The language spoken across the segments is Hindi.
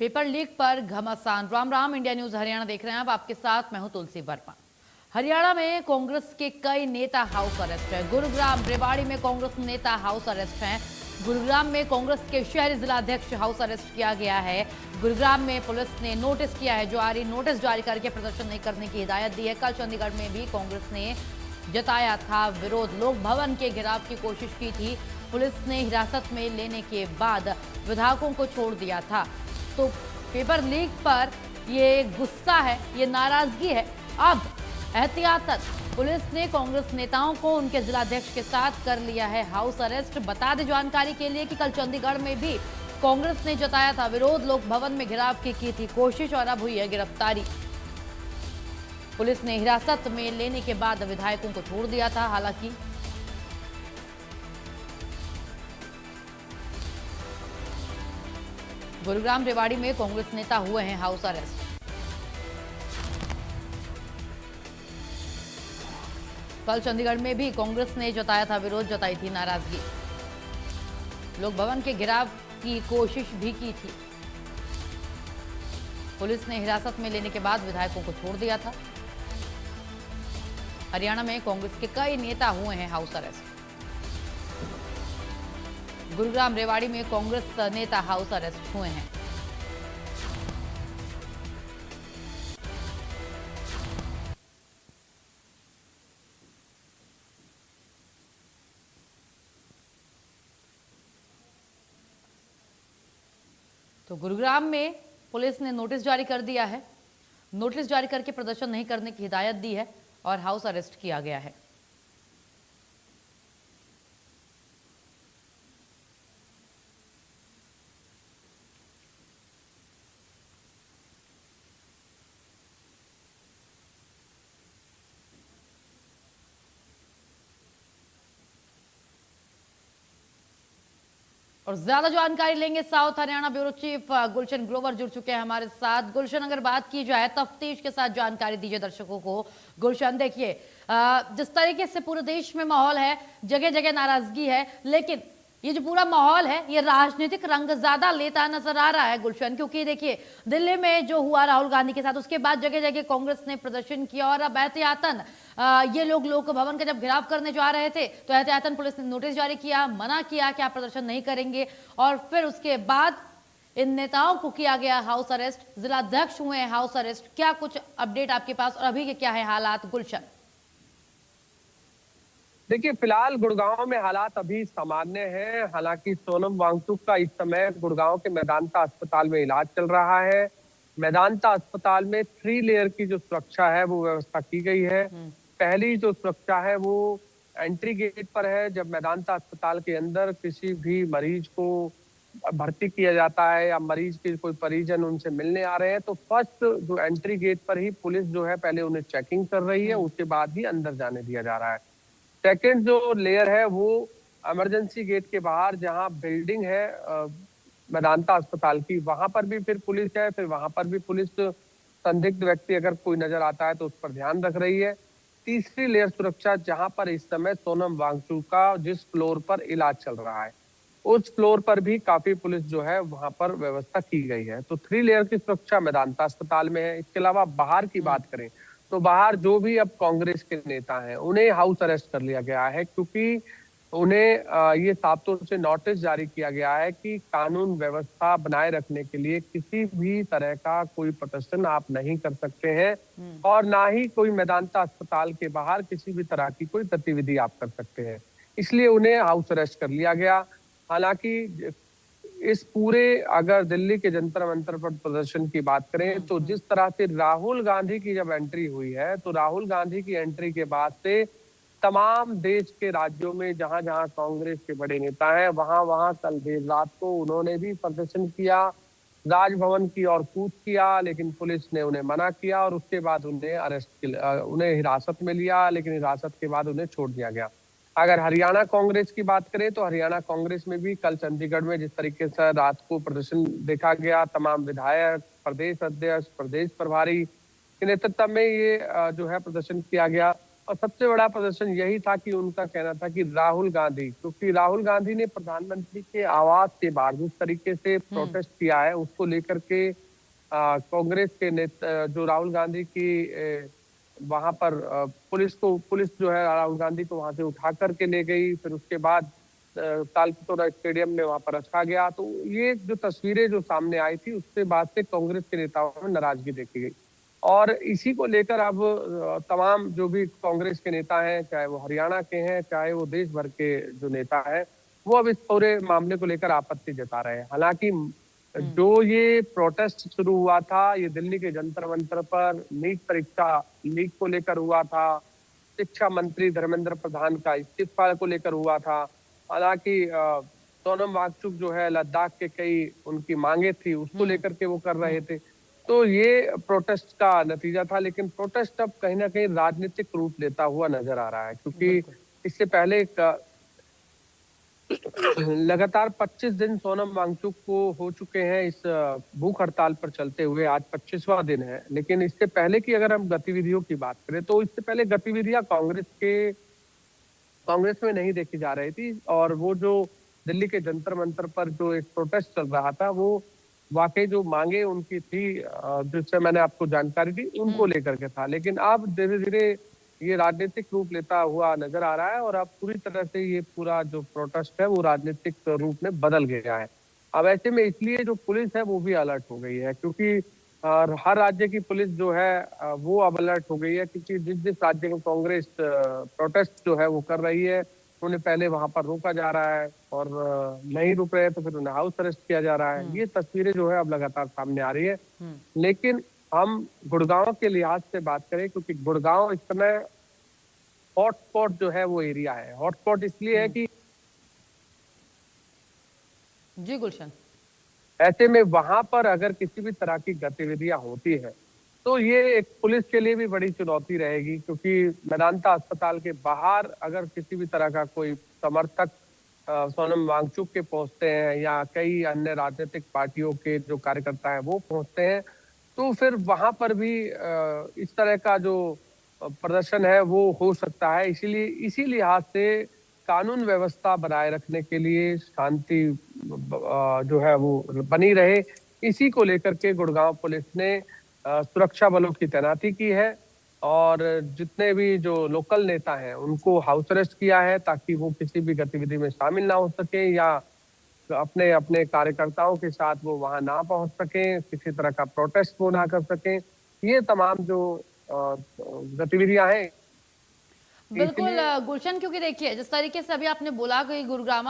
पेपर लीक पर घमासान। राम राम, इंडिया न्यूज हरियाणा देख रहे हैं। अब आपके साथ मैं हूं तुलसी वर्मा। हरियाणा में कांग्रेस के कई नेता हाउस अरेस्ट है। गुरुग्राम रेवाड़ी में कांग्रेस नेता हाउस अरेस्ट हैं। गुरुग्राम में कांग्रेस के शहरी जिलाध्यक्ष हाउस अरेस्ट किया गया है। गुरुग्राम में पुलिस ने नोटिस किया है, जारी नोटिस जारी करके प्रदर्शन नहीं करने की हिदायत दी है। कल चंडीगढ़ में भी कांग्रेस ने जताया था विरोध, लोक भवन के घेराव की कोशिश की थी। पुलिस ने हिरासत में लेने के बाद विधायकों को छोड़ दिया था। तो पेपर लीक पर ये गुस्सा है, ये नाराजगी है। अब एहतियातन पुलिस ने कांग्रेस नेताओं को उनके जिलाध्यक्ष के साथ कर लिया है हाउस अरेस्ट। बता दें जानकारी के लिए कि कल चंडीगढ़ में भी कांग्रेस ने जताया था विरोध, लोक भवन में घेराव की थी कोशिश और अब हुई है गिरफ्तारी। पुलिस ने हिरासत में लेने के बाद विधायकों को छोड़ दिया था। हालांकि गुरुग्राम रेवाड़ी में कांग्रेस नेता हुए हैं हाउस अरेस्ट। कल चंडीगढ़ में भी कांग्रेस ने जताया था विरोध, जताई थी नाराजगी। लोक भवन के घेराव की कोशिश भी की थी। पुलिस ने हिरासत में लेने के बाद विधायकों को छोड़ दिया था। हरियाणा में कांग्रेस के कई नेता हुए हैं हाउस अरेस्ट। गुरुग्राम रेवाड़ी में कांग्रेस नेता हाउस अरेस्ट हुए हैं। तो गुरुग्राम में पुलिस ने नोटिस जारी कर दिया है। नोटिस जारी करके प्रदर्शन नहीं करने की हिदायत दी है और हाउस अरेस्ट किया गया है। और ज्यादा जानकारी लेंगे, south Haryana bureau chief Gulshan Grover जुड़ चुके हैं हमारे साथ। गुलशन, अगर बात की जाए तफ्तीश के साथ जानकारी दीजिए दर्शकों को। गुलशन, देखिए जिस तरीके से पूरे देश में माहौल है, जगह जगह नाराजगी है, लेकिन ये जो पूरा माहौल है ये राजनीतिक रंग ज्यादा लेता नजर आ रहा है गुलशन, क्योंकि देखिए दिल्ली में जो हुआ राहुल गांधी के साथ, उसके बाद जगह जगह कांग्रेस ने प्रदर्शन किया और अब एहतियातन ये लोग लोक भवन का जब घेराव करने जा रहे थे तो एहतियातन पुलिस ने नोटिस जारी किया, मना किया कि आप प्रदर्शन नहीं करेंगे और फिर उसके बाद इन नेताओं को किया गया हाउस अरेस्ट। जिलाध्यक्ष हुए हाउस अरेस्ट। क्या कुछ अपडेट आपके पास और अभी के क्या है हालात गुलशन? देखिए, फिलहाल गुड़गांव में हालात अभी सामान्य हैं। हालांकि सोनम वांगचुक का इस समय गुड़गांव के मेदांता अस्पताल में इलाज चल रहा है। मेदांता अस्पताल में 3 लेयर की जो सुरक्षा है वो व्यवस्था की गई है। पहली जो सुरक्षा है वो एंट्री गेट पर है। जब मेदांता अस्पताल के अंदर किसी भी मरीज को भर्ती किया जाता है या मरीज के कोई परिजन उनसे मिलने आ रहे हैं तो फर्स्ट जो एंट्री गेट पर ही पुलिस जो है पहले उन्हें चेकिंग कर रही है, उसके बाद ही अंदर जाने दिया जा रहा है। सेकेंड जो लेयर है वो इमरजेंसी गेट के बाहर जहां बिल्डिंग है मेदांता अस्पताल की, वहां पर भी फिर पुलिस है। फिर वहां पर भी पुलिस संदिग्ध व्यक्ति अगर कोई नजर आता है तो उस पर ध्यान रख रही है। तीसरी लेयर सुरक्षा जहां पर इस समय सोनम वांगचुक का जिस फ्लोर पर इलाज चल रहा है उस फ्लोर पर भी काफी पुलिस जो है वहां पर व्यवस्था की गई है। तो 3 लेयर की सुरक्षा मेदांता अस्पताल में है। इसके अलावा बाहर की बात करें तो बाहर जो भी अब कांग्रेस के नेता हैं उन्हें हाउस अरेस्ट कर लिया गया है, क्योंकि उन्हें ये साफ तौर से नोटिस जारी किया गया है कि कानून व्यवस्था बनाए रखने के लिए किसी भी तरह का कोई प्रदर्शन आप नहीं कर सकते हैं और ना ही कोई मेदांता अस्पताल के बाहर किसी भी तरह की कोई गतिविधि आप कर सकते हैं। इसलिए उन्हें हाउस अरेस्ट कर लिया गया। हालांकि इस पूरे अगर दिल्ली के जंतर मंतर पर प्रदर्शन की बात करें तो जिस तरह से राहुल गांधी की जब एंट्री हुई है तो राहुल गांधी की एंट्री के बाद से तमाम देश के राज्यों में जहां जहां कांग्रेस के बड़े नेता हैं वहां वहां कल देर रात को उन्होंने भी प्रदर्शन किया, राजभवन की ओर कूच किया, लेकिन पुलिस ने उन्हें मना किया और उसके बाद उन्हें हिरासत में लिया, लेकिन हिरासत के बाद उन्हें छोड़ दिया गया। अगर हरियाणा कांग्रेस की बात करें तो हरियाणा कांग्रेस में भी कल चंडीगढ़ में जिस तरीके से रात को प्रदर्शन देखा गया, तमाम विधायक, प्रदेश अध्यक्ष, प्रदेश प्रभारी के नेतृत्व में ये जो है प्रदर्शन किया गया और सबसे बड़ा प्रदर्शन यही था कि उनका कहना था कि राहुल गांधी, क्योंकि राहुल गांधी ने प्रधानमंत्री के आवास के बाहर जिस तरीके से प्रोटेस्ट किया है, उसको लेकर के कांग्रेस के नेता जो राहुल गांधी की वहां पर पुलिस जो है राहुल गांधी को वहां से उठा करके ले गई। फिर उसके बाद तालकटोरा स्टेडियम में वहां पर रखा गया। तो ये जो तस्वीरें जो सामने आई थी, उसके बाद से कांग्रेस के नेताओं में नाराजगी देखी गई और इसी को लेकर अब तमाम जो भी कांग्रेस के नेता हैं, चाहे वो हरियाणा के हैं, चाहे वो देश भर के जो नेता हैं, वो अब इस पूरे मामले को लेकर आपत्ति जता रहे हैं। हालांकि जो ये प्रोटेस्ट शुरू हुआ था, ये दिल्ली के जंतर मंतर पर नीट परीक्षा लीक को लेकर हुआ था, शिक्षा मंत्री धर्मेंद्र प्रधान का इस्तीफा को लेकर हुआ था। हालांकि सोनम वांगचुक जो है लद्दाख के कई उनकी मांगे थी, उसको लेकर के वो कर रहे थे। तो ये प्रोटेस्ट का नतीजा था, लेकिन प्रोटेस्ट अब कहीं ना कहीं राजनीतिक रूप लेता हुआ नजर आ रहा है, क्योंकि इससे पहले लगातार 25 दिन सोनम वांगचुक को हो चुके हैं इस भूख हड़ताल पर चलते हुए, आज 25वां दिन है। लेकिन इससे पहले की अगर हम गतिविधियों की बात करें, तो इससे पहले गतिविधियां कांग्रेस में नहीं देखी जा रही थी और वो जो दिल्ली के जंतर मंतर पर जो एक प्रोटेस्ट चल रहा था, वो वाकई जो मांगे उनकी थी, जिससे मैंने आपको जानकारी दी, उनको लेकर के था। लेकिन अब धीरे धीरे ये राजनीतिक रूप लेता हुआ नजर आ रहा है और अब पूरी तरह से ये पूरा जो प्रोटेस्ट है वो राजनीतिक रूप में बदल गया है। अब ऐसे में इसलिए जो पुलिस है वो भी अलर्ट हो गई है, क्योंकि हर राज्य की पुलिस जो है वो अब अलर्ट हो गई है, क्योंकि जिस जिस राज्य में कांग्रेस प्रोटेस्ट जो है वो कर रही है, उन्हें पहले वहां पर रोका जा रहा है और नहीं रुक रहे तो फिर उन्हें हाउस अरेस्ट किया जा रहा है। ये तस्वीरें जो है अब लगातार सामने आ रही है। लेकिन हम गुड़गांव के लिहाज से बात करें, क्योंकि गुड़गांव इस समय हॉटस्पॉट जो है वो एरिया है। हॉटस्पॉट इसलिए है कि जी गुलशन, ऐसे में वहां पर अगर किसी भी तरह की गतिविधियां होती है तो ये एक पुलिस के लिए भी बड़ी चुनौती रहेगी, क्योंकि मेदांता अस्पताल के बाहर अगर किसी भी तरह का कोई समर्थक सोनम वांगचुक के पहुंचते हैं या कई अन्य राजनीतिक पार्टियों के जो कार्यकर्ता हैं वो पहुंचते हैं, तो फिर वहां पर भी इस तरह का जो प्रदर्शन है वो हो सकता है। इसीलिए इसी लिहाज से कानून व्यवस्था बनाए रखने के लिए, शांति जो है वो बनी रहे, इसी को लेकर के गुड़गांव पुलिस ने सुरक्षा बलों की तैनाती की है और जितने भी जो लोकल नेता हैं उनको हाउस अरेस्ट किया है, ताकि वो किसी भी गतिविधि में शामिल ना हो सके या अपने अपने कार्यकर्ताओं के साथ वो वहां ना पहुंच सके, किसी तरह का प्रोटेस्ट वो ना कर सके। ये तमाम जो गतिविधियां हैं। बिल्कुल गुलशन, क्योंकि देखिए जिस तरीके से अभी आपने बोला कि गुरुग्राम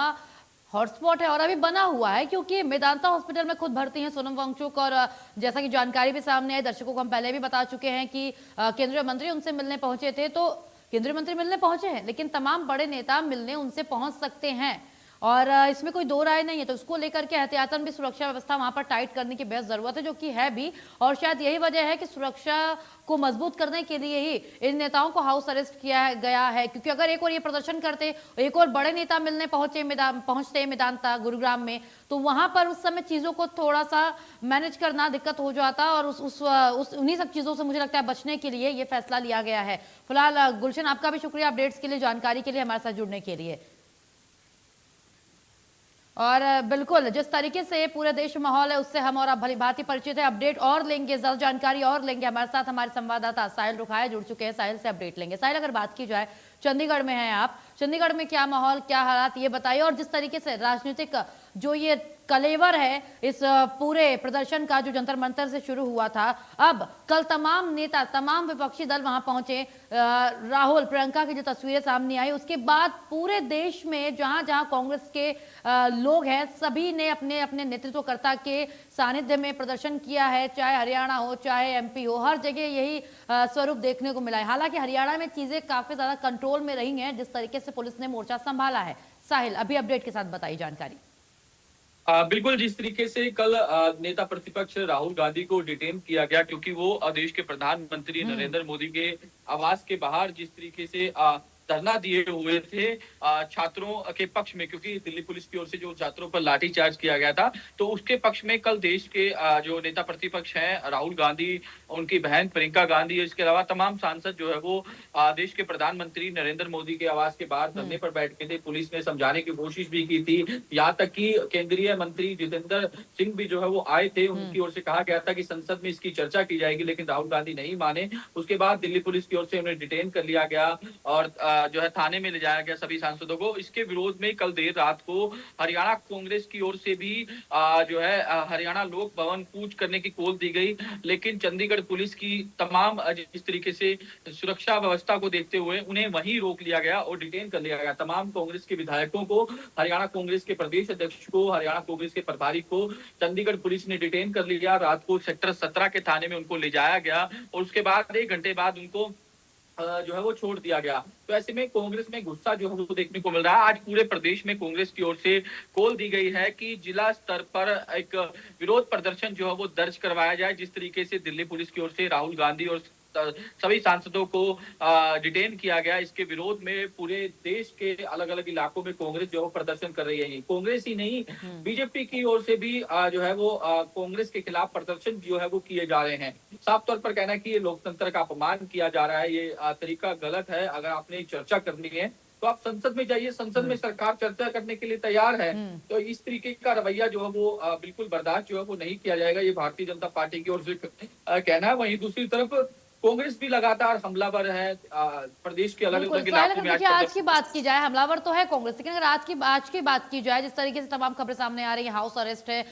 हॉटस्पॉट है और अभी बना हुआ है, क्योंकि मेदांता हॉस्पिटल में खुद भर्ती हैं सोनम वांगचुक और जैसा कि जानकारी भी सामने है, दर्शकों को हम पहले भी बता चुके हैं कि केंद्रीय मंत्री उनसे मिलने पहुंचे थे। तो केंद्रीय मंत्री मिलने पहुंचे हैं, लेकिन तमाम बड़े नेता मिलने उनसे पहुंच सकते हैं और इसमें कोई दो राय नहीं है। तो उसको लेकर के एहतियातन भी सुरक्षा व्यवस्था वहां पर टाइट करने की बेहद जरूरत है, जो कि है भी। और शायद यही वजह है कि सुरक्षा को मजबूत करने के लिए ही इन नेताओं को हाउस अरेस्ट किया गया है, क्योंकि अगर एक और ये प्रदर्शन करते, एक और बड़े नेता मिलने पहुंचते मेदांता गुरुग्राम में, तो वहां पर उस समय चीजों को थोड़ा सा मैनेज करना दिक्कत हो जाता और उन्हीं सब चीजों से मुझे लगता है बचने के लिए ये फैसला लिया गया है। फिलहाल गुलशन, आपका भी शुक्रिया अपडेट्स के लिए, जानकारी के लिए, हमारे साथ जुड़ने के लिए। और बिल्कुल जिस तरीके से पूरे देश में माहौल है उससे हम और आप भली भांति परिचित है। अपडेट और लेंगे, जल्द जानकारी और लेंगे। हमारे साथ हमारे संवाददाता साहिल रुखाया जुड़ चुके हैं, साहिल से अपडेट लेंगे। साहिल, अगर बात की जाए, चंडीगढ़ में हैं आप, चंडीगढ़ में क्या माहौल, क्या हालात, ये बताइए। और जिस तरीके से राजनीतिक जो ये कलेवर है इस पूरे प्रदर्शन का, जो जंतर मंतर से शुरू हुआ था, अब कल तमाम नेता, तमाम विपक्षी दल वहां पहुंचे, राहुल प्रियंका की जो तस्वीरें सामने आई, उसके बाद पूरे देश में जहां जहां कांग्रेस के लोग हैं, सभी ने अपने अपने नेतृत्वकर्ता के सानिध्य में प्रदर्शन किया है, चाहे हरियाणा हो चाहे एमपी हो, हर जगह यही स्वरूप देखने को मिला है। हालांकि हरियाणा में चीजें काफी ज्यादा कंट्रोल में रही हैं, जिस तरीके से पुलिस ने मोर्चा संभाला है। साहिल, अभी अपडेट के साथ बताई जानकारी। बिल्कुल, जिस तरीके से कल नेता प्रतिपक्ष राहुल गांधी को डिटेन किया गया, क्योंकि वो देश के प्रधानमंत्री नरेंद्र मोदी के आवास के बाहर जिस तरीके से धरना दिए हुए थे छात्रों के पक्ष में, क्योंकि दिल्ली पुलिस की ओर से जो छात्रों पर लाठीचार्ज किया गया था, तो उसके पक्ष में कल देश के जो नेता प्रतिपक्ष हैं राहुल गांधी, उनकी बहन प्रियंका गांधी, इसके अलावा तमाम सांसद जो है वो देश के प्रधानमंत्री नरेंद्र मोदी के आवास के बाहर धरने पर बैठ के थे। पुलिस ने समझाने की कोशिश भी की थी, यहाँ तक कि केंद्रीय मंत्री जितेंद्र सिंह भी जो है वो आए थे, उनकी ओर से कहा गया था कि संसद में इसकी चर्चा की जाएगी, लेकिन राहुल गांधी नहीं माने। उसके बाद दिल्ली पुलिस की ओर से उन्हें डिटेन कर लिया गया और जो है थाने में ले जाया गया सभी सांसदों को। इसके विरोध में कल देर रात को हरियाणा कांग्रेस की ओर से भी जो है हरियाणा लोक भवन कूच करने की कॉल दी गई, लेकिन चंडीगढ़ पुलिस की तमाम जिस तरीके से सुरक्षा व्यवस्था को देखते हुए उन्हें वहीं रोक लिया गया और डिटेन कर लिया गया। तमाम कांग्रेस के विधायकों को, हरियाणा कांग्रेस के प्रदेश अध्यक्ष को, हरियाणा कांग्रेस के प्रभारी को चंडीगढ़ पुलिस ने डिटेन कर लिया। रात को सेक्टर 17 के थाने में उनको ले जाया गया और उसके बाद 1 घंटे बाद उनको जो है वो छोड़ दिया गया। तो ऐसे में कांग्रेस में गुस्सा जो है वो देखने को मिल रहा है। आज पूरे प्रदेश में कांग्रेस की ओर से कॉल दी गई है कि जिला स्तर पर एक विरोध प्रदर्शन जो है वो दर्ज करवाया जाए। जिस तरीके से दिल्ली पुलिस की ओर से राहुल गांधी और सभी सांसदों को डिटेन किया गया, इसके विरोध में पूरे देश के अलग अलग इलाकों में कांग्रेस जो है प्रदर्शन कर रही है। कांग्रेस ही नहीं, बीजेपी की ओर से भी जो है वो कांग्रेस के खिलाफ प्रदर्शन जो है वो किए जा रहे हैं। साफ तौर पर कहना है कि ये लोकतंत्र का अपमान किया जा रहा है, ये तरीका गलत है। अगर आपने चर्चा करनी है तो आप संसद में जाइए, संसद में सरकार चर्चा करने के लिए तैयार है। तो इस तरीके का रवैया जो है वो बिल्कुल बर्दाश्त जो है वो नहीं किया जाएगा, ये भारतीय जनता पार्टी की ओर से कहना है। वहीं दूसरी तरफ कांग्रेस भी लगातार हमलावर है प्रदेश के अलग अलग इलाकों में। आज की बात की जाए, हमलावर तो है कांग्रेस, लेकिन अगर आज की बात की जाए, जिस तरीके से तमाम खबरें सामने आ रही है, हाउस अरेस्ट है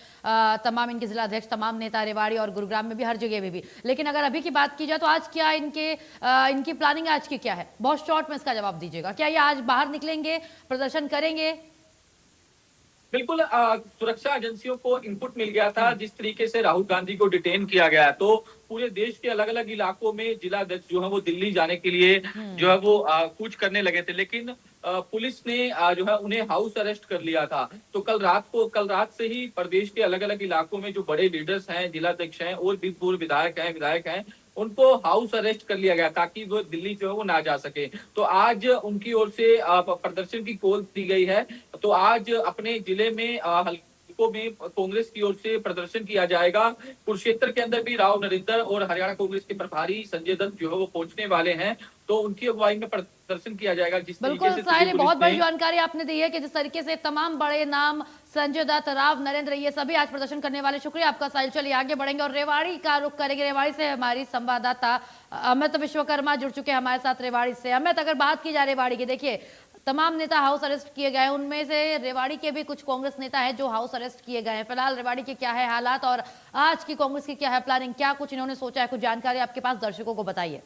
तमाम इनके जिला अध्यक्ष, तमाम नेता, रेवाड़ी और गुरुग्राम में भी, हर जगह में भी। लेकिन अगर अभी की बात की जाए तो आज क्या इनकी प्लानिंग आज की क्या है? बहुत शॉर्ट में इसका जवाब दीजिएगा। क्या ये आज बाहर निकलेंगे, प्रदर्शन करेंगे? बिल्कुल, सुरक्षा एजेंसियों को इनपुट मिल गया था जिस तरीके से राहुल गांधी को डिटेन किया गया, तो पूरे देश के अलग अलग इलाकों में जिला अध्यक्ष जो है वो दिल्ली जाने के लिए जो है वो कूच करने लगे थे, लेकिन पुलिस ने जो है उन्हें हाउस अरेस्ट कर लिया था। तो कल रात से ही प्रदेश के अलग अलग इलाकों में जो बड़े लीडर्स हैं, जिला अध्यक्ष हैं और भी पूर्व विधायक हैं, उनको हाउस अरेस्ट कर लिया गया ताकि वो दिल्ली जो है वो ना जा सके। तो आज उनकी ओर से प्रदर्शन की कॉल दी गई है। तो आज अपने जिले में हल्कों में कांग्रेस की ओर से प्रदर्शन किया जाएगा। कुरुक्षेत्र के अंदर भी राव नरेंद्र और हरियाणा कांग्रेस के प्रभारी संजय दत्त जो है वो पहुंचने वाले हैं, तो उनकी अगुवाई में प्रदर्शन किया जाएगा। जिस बिल्कुल साहिल, बहुत बड़ी जानकारी आपने दी है कि जिस तरीके से तमाम बड़े नाम, संजय दत्त, राव नरेंद्र, ये सभी आज प्रदर्शन करने वाले। शुक्रिया आपका साहिल। चलिए आगे बढ़ेंगे और रेवाड़ी का रुख करेंगे। रेवाड़ी से हमारी संवाददाता अमित विश्वकर्मा जुड़ चुके हैं हमारे साथ रेवाड़ी से। अमित, अगर बात की जाए रेवाड़ी की, देखिए तमाम नेता हाउस अरेस्ट किए गए, उनमें से रेवाड़ी के भी कुछ कांग्रेस नेता हैं जो हाउस अरेस्ट किए गए हैं। फिलहाल रेवाड़ी के क्या है हालात और आज की कांग्रेस की क्या है प्लानिंग, क्या कुछ इन्होंने सोचा है? कुछ जानकारी आपके पास, दर्शकों को बताइए।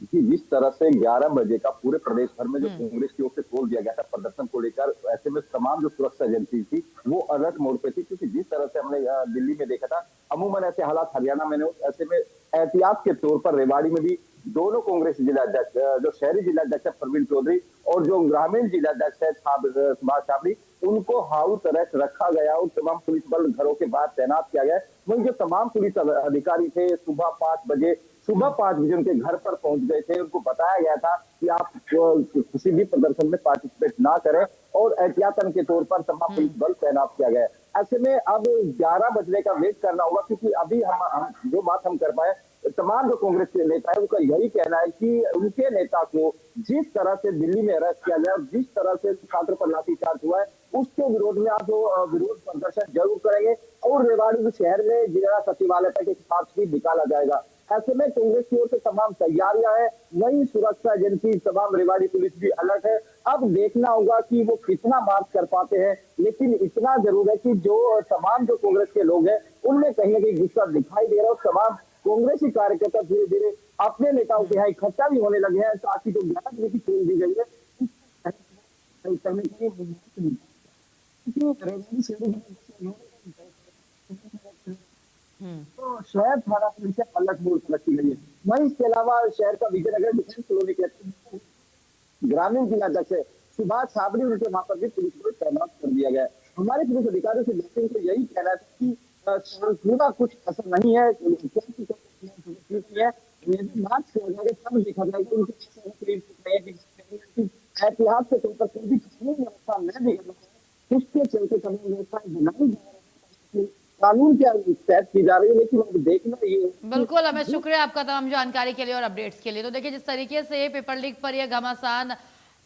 जी, जिस तरह से 11 बजे का पूरे प्रदेश भर में जो कांग्रेस की ओर से कॉल दिया गया था प्रदर्शन को लेकर, ऐसे में तमाम जो सुरक्षा एजेंसी थी वो अलर्ट मोड पे थी, क्योंकि जिस तरह से हमने दिल्ली में देखा था, अमूमन ऐसे हालात हरियाणा में नहीं। ऐसे में एहतियात के तौर पर रेवाड़ी में भी दोनों कांग्रेस जिला अध्यक्ष, जो शहरी जिला अध्यक्ष है प्रवीण चौधरी और जो ग्रामीण जिला अध्यक्ष है सुभाष छाबड़ी, उनको हाउस अरेस्ट रखा गया और तमाम पुलिस बल घरों के बाहर तैनात किया गया। वहीं जो तमाम पुलिस अधिकारी थे सुबह 5 बजे उनके घर पर पहुंच गए थे। उनको बताया गया था कि आप किसी भी प्रदर्शन में पार्टिसिपेट ना करें और एहतियातन के तौर पर तमाम पुलिस बल तैनात किया गया। ऐसे में अब 11 बजने का वेट करना होगा, क्योंकि अभी हम जो बात हम कर पाए, तमाम जो कांग्रेस के नेता है उनका यही कहना है कि उनके नेता को जिस तरह से दिल्ली में अरेस्ट किया गया और जिस तरह से छात्र पर लाठीचार्ज हुआ है, उसके विरोध में आप विरोध प्रदर्शन जरूर करेंगे और रेवाड़ी शहर में जिला सचिवालय तक एक मार्च भी निकाला जाएगा। ऐसे में कांग्रेस की ओर से तमाम तैयारियां हैं, वही सुरक्षा एजेंसी, तमाम रेवाड़ी पुलिस भी अलर्ट है। अब देखना होगा कि वो कितना मार्च कर पाते हैं, लेकिन इतना जरूर है कि जो तमाम जो कांग्रेस के लोग हैं उनमें कहीं ना कहीं गुस्सा दिखाई दे रहा है और तमाम कांग्रेसी कार्यकर्ता धीरे धीरे अपने नेताओं के यहाँ इकट्ठा भी होने लगे हैं, ताकि जो 11 बजे की कॉल दी गई है तो शहर थाना पुलिस से अलर्ट मोड पर रखी गई है। वहीं इसके अलावा शहर का विजयनगर डिफेंस कॉलोनी के ग्रामीण जिला अध्यक्ष सुभाष छाबड़ी, उनके वहां पर भी पुलिस को तैनात कर दिया गया है। हमारे पुलिस अधिकारियों से देखते हुए यही कहना है कि पूरा कुछ असर नहीं है, मेरी बात से अगर तब देखा जाएगा उनके पास ऐसा कोई एहतियात के तौर पर कोई भी कानून व्यवस्था न बिगड़ रहा है, उसके चलते कानून व्यवस्था बनाई जा रही है, कानून क्या तहत की जा रही है, लेकिन अब देखना ये है कि बिल्कुल हमें शुक्रिया आपका तमाम जानकारी के लिए और अपडेट्स के लिए। तो देखिए जिस तरीके से पेपर लीक पर यह घमासान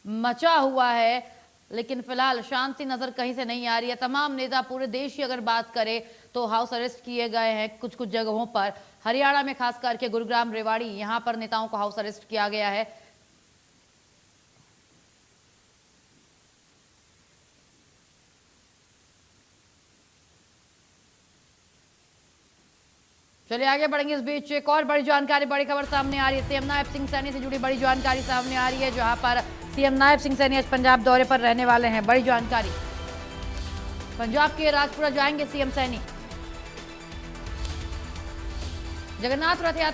मचा हुआ है, लेकिन फिलहाल शांति नजर कहीं से नहीं आ रही है। तमाम नेता पूरे देश की अगर बात करें तो हाउस अरेस्ट किए गए हैं कुछ कुछ जगहों पर। हरियाणा में खास करके गुरुग्राम, रेवाड़ी, यहाँ पर नेताओं को हाउस अरेस्ट किया गया है। चलिए आगे बढ़ेंगे। इस बीच एक और बड़ी जानकारी, बड़ी खबर सामने आ रही है। सीएम नायब सिंह सैनी से जुड़ी बड़ी जानकारी सामने आ रही है, जहां पर सीएम नायब सिंह सैनी आज पंजाब दौरे पर रहने वाले हैं। बड़ी जानकारी, पंजाब के राजपुरा जाएंगे सीएम सैनी। जगन्नाथ रथ यात्रा